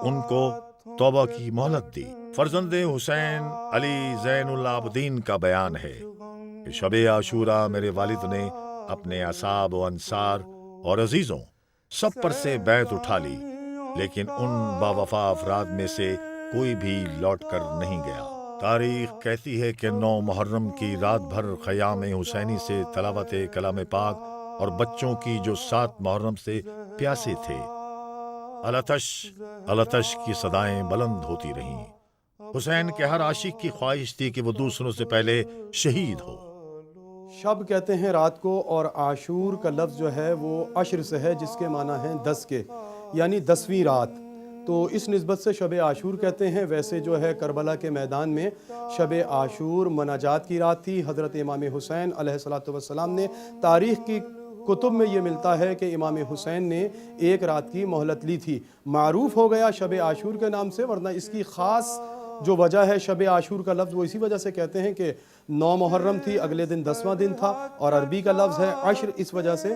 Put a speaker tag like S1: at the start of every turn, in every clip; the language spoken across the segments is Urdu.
S1: ان کو توبہ کی مہلت دی۔ فرزند حسین علی زین العابدین کا بیان ہے کہ شب عاشورہ میرے والد نے اپنے اصحاب و انصار اور عزیزوں سب پر سے بیعت اٹھا لی، لیکن ان باوفا افراد میں سے کوئی بھی لوٹ کر نہیں گیا۔ تاریخ کہتی ہے کہ 9 محرم کی رات بھر خیام حسینی سے تلاوت کلام پاک اور بچوں کی جو 7 محرم سے پیاسے تھے، الاتش الاتش کی صدائیں بلند ہوتی رہیں۔ حسین کے ہر عاشق کی خواہش تھی کہ وہ دوسروں سے پہلے شہید ہو۔
S2: شب کہتے ہیں رات کو، اور عاشور کا لفظ جو ہے وہ عشر سے ہے، جس کے معنی ہیں 10 کے، یعنی 10ویں رات۔ تو اس نسبت سے شب عاشور کہتے ہیں۔ ویسے جو ہے کربلا کے میدان میں شب عاشور مناجات کی رات تھی۔ حضرت امام حسین علیہ الصلوۃ والسلام نے تاریخ کی کتب میں یہ ملتا ہے کہ امام حسین نے 1 رات کی مہلت لی تھی۔ معروف ہو گیا شب عاشور کے نام سے، ورنہ اس کی خاص جو وجہ ہے شب عاشور کا لفظ وہ اسی وجہ سے کہتے ہیں کہ 9 محرم تھی، اگلے دن 10واں دن تھا، اور عربی کا لفظ ہے عشر، اس وجہ سے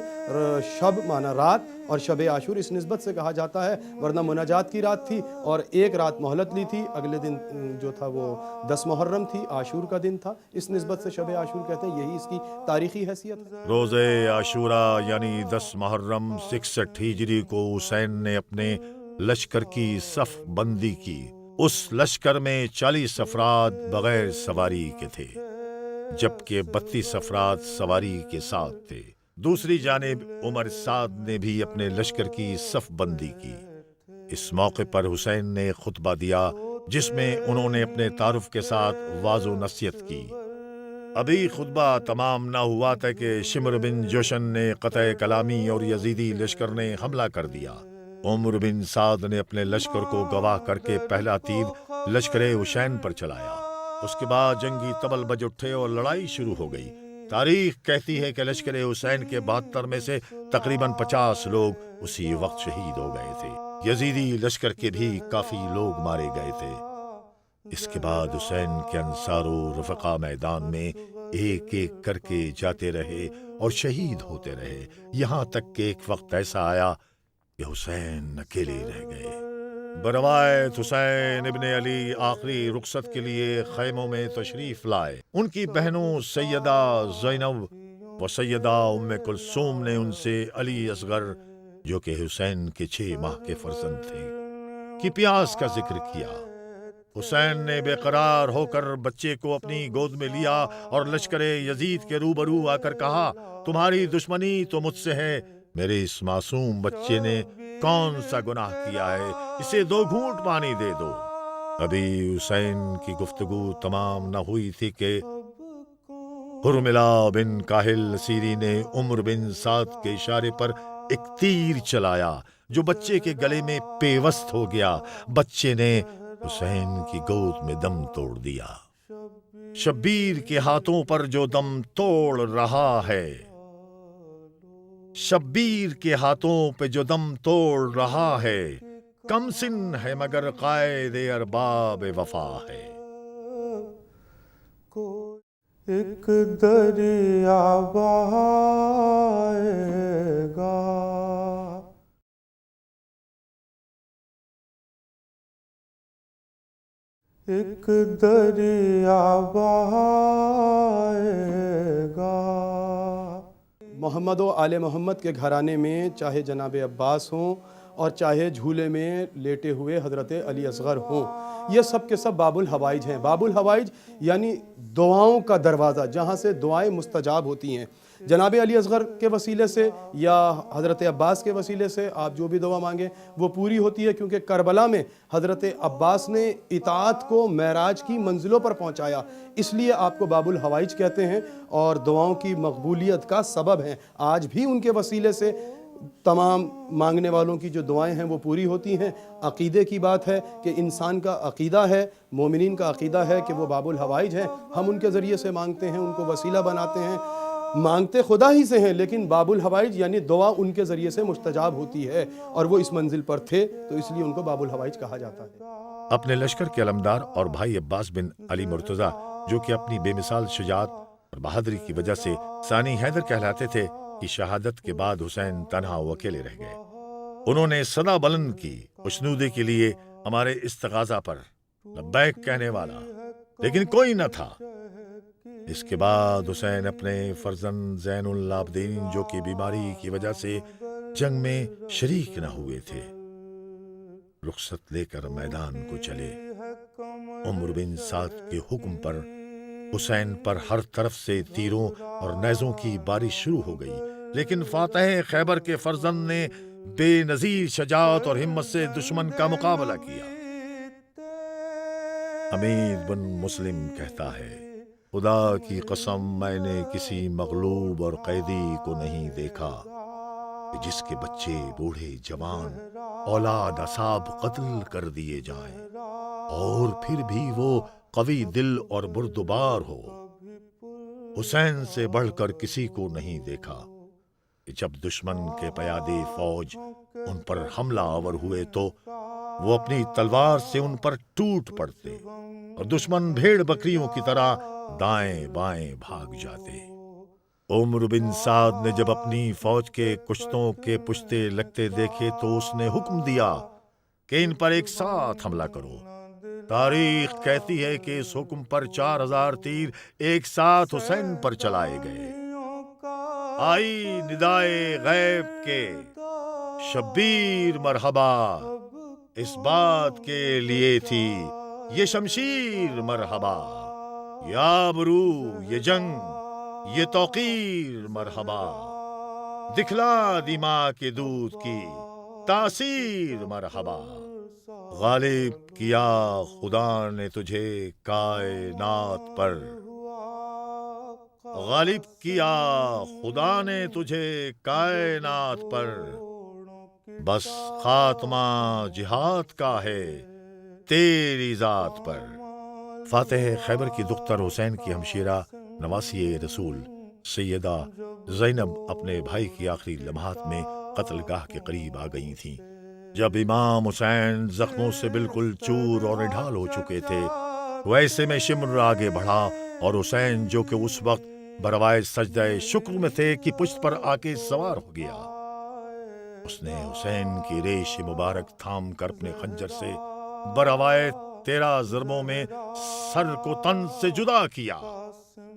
S2: شب معنی رات، اور شب عاشور اس نسبت سے کہا جاتا ہے، ورنہ مناجات کی رات تھی اور 1 رات مہلت لی تھی، اگلے دن جو تھا وہ 10 محرم تھی، عاشور کا دن تھا، اس نسبت سے شب عاشور کہتے ہیں۔ یہی اس کی تاریخی حیثیت ہے۔
S1: روز عاشورہ یعنی 10 محرم 66 ہجری کو حسین نے اپنے لشکر کی صف بندی کی۔ اس لشکر میں 40 افراد بغیر سواری کے تھے، جبکہ 32 افراد سواری کے ساتھ تھے۔ دوسری جانب عمر سعد نے بھی اپنے لشکر کی صف بندی کی۔ اس موقع پر حسین نے خطبہ دیا، جس میں انہوں نے اپنے تعارف کے ساتھ واضح و نصیحت کی۔ ابھی خطبہ تمام نہ ہوا تھا کہ شمر بن جوشن نے قطع کلامی اور یزیدی لشکر نے حملہ کر دیا۔ عمر بن سعد نے اپنے لشکر کو گواہ کر کے پہلا تیر لشکر حسین پر چلایا۔ اس کے بعد جنگی طبل بج اٹھے اور لڑائی شروع ہو گئی۔ تاریخ کہتی ہے کہ لشکر حسین کے 72 میں سے تقریباً 50 لوگ اسی وقت شہید ہو گئے تھے۔ یزیدی لشکر کے بھی کافی لوگ مارے گئے تھے۔ اس کے بعد حسین کے انصار و رفقا میدان میں ایک ایک کر کے جاتے رہے اور شہید ہوتے رہے، یہاں تک کہ ایک وقت ایسا آیا کہ حسین اکیلے رہ گئے۔ بروایت حسین ابن علی آخری رخصت کے لیے خیموں میں تشریف لائے۔ ان کی بہنوں سیدہ زینب و سیدہ ام کلثوم نے ان سے علی اصغر، جو کہ حسین کے 6 ماہ کے فرزند تھے، کی پیاس کا ذکر کیا۔ حسین نے بے قرار ہو کر بچے کو اپنی گود میں لیا اور لشکر یزید کے روبرو آ کر کہا، تمہاری دشمنی تو مجھ سے ہے، میرے اس معصوم بچے نے کون سا گناہ کیا ہے، اسے 2 گھونٹ پانی دے دو۔ ابھی حسین کی گفتگو تمام نہ ہوئی تھی کہ حرملہ بن کاہل سیری نے عمر بن سعد کے اشارے پر ایک تیر چلایا جو بچے کے گلے میں پیوست ہو گیا۔ بچے نے حسین کی گود میں دم توڑ دیا۔ شبیر کے ہاتھوں پر جو دم توڑ رہا ہے، شبیر کے ہاتھوں پہ جو دم توڑ رہا ہے، کم سن ہے مگر قائد ارباب وفا ہے۔
S2: ایک دریا بہائے گا، ایک دریا بہائے گا۔ محمد و آل محمد کے گھرانے میں چاہے جناب عباس ہوں اور چاہے جھولے میں لیٹے ہوئے حضرت علی اصغر ہوں، یہ سب کے سب باب الحوائج ہیں۔ باب الحوائج یعنی دعاؤں کا دروازہ، جہاں سے دعائیں مستجاب ہوتی ہیں۔ جناب علی اصغر کے وسیلے سے یا حضرت عباس کے وسیلے سے آپ جو بھی دعا مانگیں وہ پوری ہوتی ہے، کیونکہ کربلا میں حضرت عباس نے اطاعت کو معراج کی منزلوں پر پہنچایا، اس لیے آپ کو باب الحوائج کہتے ہیں اور دعاؤں کی مقبولیت کا سبب ہیں۔ آج بھی ان کے وسیلے سے تمام مانگنے والوں کی جو دعائیں ہیں وہ پوری ہوتی ہیں۔ عقیدے کی بات ہے کہ انسان کا عقیدہ ہے، مومنین کا عقیدہ ہے کہ وہ باب الحوائج ہیں، ہم ان کے ذریعے سے مانگتے ہیں، ان کو وسیلہ بناتے ہیں، مانگتے خدا ہی سے ہیں، لیکن باب الحوائج یعنی دعا ان کے ذریعے سے مستجاب ہوتی ہے، اور وہ اس منزل پر تھے تو اس لیے ان کو باب الحوائج کہا جاتا ہے۔
S1: اپنے لشکر کے علمدار اور بھائی عباس بن علی مرتضیٰ، جو کہ اپنی بے مثال شجاعت اور بہادری کی وجہ سے ثانی حیدر کہلاتے تھے، کی شہادت کے بعد حسین تنہا و اکیلے رہ گئے۔ انہوں نے صدا بلند کی، خوشنودی کے لیے ہمارے اس تقاضا پر لبیک کہنے والا، لیکن کوئی نہ تھا۔ اس کے بعد حسین اپنے فرزند زین العابدین جو کہ بیماری کی وجہ سے جنگ میں شریک نہ ہوئے تھے، رخصت لے کر میدان کو چلے۔ عمر بن سعد کے حکم پر حسین پر ہر طرف سے تیروں اور نیزوں کی بارش شروع ہو گئی، لیکن فاتح خیبر کے فرزند نے بے نظیر شجاعت اور ہمت سے دشمن کا مقابلہ کیا۔ حمید بن مسلم کہتا ہے، خدا کی قسم میں نے کسی مغلوب اور قیدی کو نہیں دیکھا کہ جس کے بچے، بوڑھے، جوان، اولاد اصحاب قتل کر دیے جائیں اور پھر بھی وہ قوی دل اور بردبار ہو۔ حسین سے بڑھ کر کسی کو نہیں دیکھا کہ جب دشمن کے پیادے فوج ان پر حملہ آور ہوئے تو وہ اپنی تلوار سے ان پر ٹوٹ پڑتے اور دشمن بھیڑ بکریوں کی طرح دائیں بائیں بھاگ جاتے۔ عمر بن سعد نے جب اپنی فوج کے کشتوں کے پشتے لگتے دیکھے تو اس نے حکم دیا کہ ان پر ایک ساتھ حملہ کرو۔ تاریخ کہتی ہے کہ اس حکم پر 4000 تیر ایک ساتھ حسین پر چلائے گئے۔ آئی ندائے غیب کے شبیر مرحبا، اس بات کے لیے تھی یہ شمشیر مرحبا، یا برو یہ جنگ یہ توقیر مرحبا، دکھلا دی ماں کے دودھ کی تاثیر مرحبا، غالب کیا خدا نے تجھے کائنات پر، غالب کیا خدا نے تجھے کائنات پر، بس خاتمہ جہاد کا ہے تیری ذات پر۔ فاتح خیبر کی دختر حسین کی ہمشیرہ نواسی رسول سیدہ زینب اپنے بھائی کی آخری لمحات میں قتل گاہ کے قریب آ گئی تھیں۔ جب امام حسین زخموں سے بالکل چور اور نڈھال ہو چکے تھے، ویسے میں شمر آگے بڑھا اور حسین جو کہ اس وقت بروائے سجدہ شکر میں تھے کی پشت پر آ کے سوار ہو گیا۔ اس نے حسین کی ریش مبارک تھام کر اپنے خنجر سے بروائے 13 ضربوں میں سر کو تن سے جدا کیا۔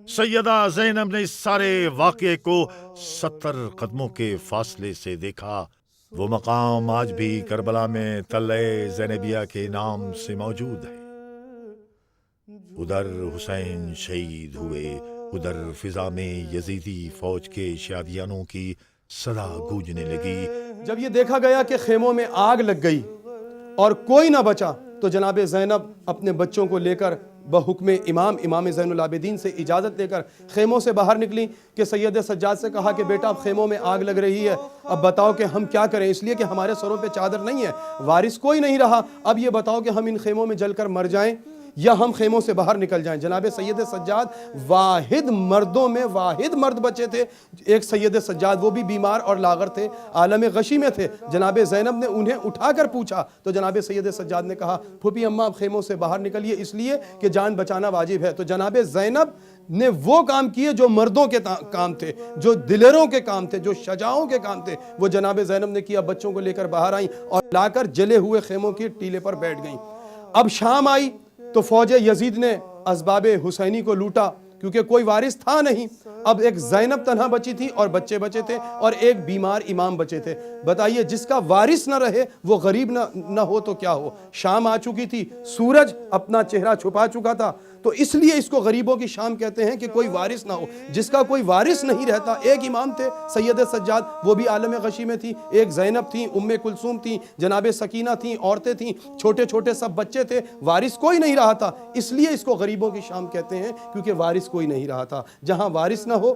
S1: سیدہ زینب نے اس سارے واقعے کو 70 قدموں کے فاصلے سے دیکھا۔ وہ مقام آج بھی کربلا میں تلۂ زینبیہ کے نام سے موجود ہے۔ ادھر حسین شہید ہوئے، ادھر فضا میں یزیدی فوج کے شادیانوں کی صدا گونجنے لگی۔
S2: جب یہ دیکھا گیا کہ خیموں میں آگ لگ گئی اور کوئی نہ بچا تو جناب زینب اپنے بچوں کو لے کر بحکم امام زین العابدین سے اجازت لے کر خیموں سے باہر نکلی کہ سید سجاد سے کہا کہ بیٹا اب خیموں میں آگ لگ رہی ہے، اب بتاؤ کہ ہم کیا کریں، اس لیے کہ ہمارے سروں پہ چادر نہیں ہے، وارث کوئی نہیں رہا، اب یہ بتاؤ کہ ہم ان خیموں میں جل کر مر جائیں یا ہم خیموں سے باہر نکل جائیں۔ جناب سید سجاد واحد مردوں میں واحد مرد بچے تھے، ایک سید سجاد وہ بھی بیمار اور لاغر تھے، عالم غشی میں تھے۔ جناب زینب نے انہیں اٹھا کر پوچھا تو جناب سید سجاد نے کہا پھوپھی اماں اب خیموں سے باہر نکلیے، اس لیے کہ جان بچانا واجب ہے۔ تو جناب زینب نے وہ کام کیے جو مردوں کے کام تھے، جو دلیروں کے کام تھے، جو شجاعوں کے کام تھے، وہ جناب زینب نے کیا۔ بچوں کو لے کر باہر آئیں اور لا کر جلے ہوئے خیموں کی ٹیلے پر بیٹھ گئیں۔ اب شام آئی تو فوج یزید نے اسباب حسینی کو لوٹا کیونکہ کوئی وارث تھا نہیں۔ اب ایک زینب تنہا بچی تھی اور بچے بچے تھے اور ایک بیمار امام بچے تھے۔ بتائیے جس کا وارث نہ رہے وہ غریب نہ ہو تو کیا ہو۔ شام آ چکی تھی، سورج اپنا چہرہ چھپا چکا تھا، تو اس لیے اس کو غریبوں کی شام کہتے ہیں کہ کوئی وارث نہ ہو۔ جس کا کوئی وارث نہیں رہتا، ایک امام تھے سید سجاد، وہ بھی عالم غشی میں تھی، ایک زینب تھی، ام کلثوم تھی، جناب سکینہ تھیں، عورتیں تھیں، چھوٹے چھوٹے سب بچے تھے، وارث کوئی نہیں رہا تھا، اس لیے اس کو غریبوں کی شام کہتے ہیں کیونکہ وارث کوئی نہیں رہا تھا۔ جہاں وارث نہ ہو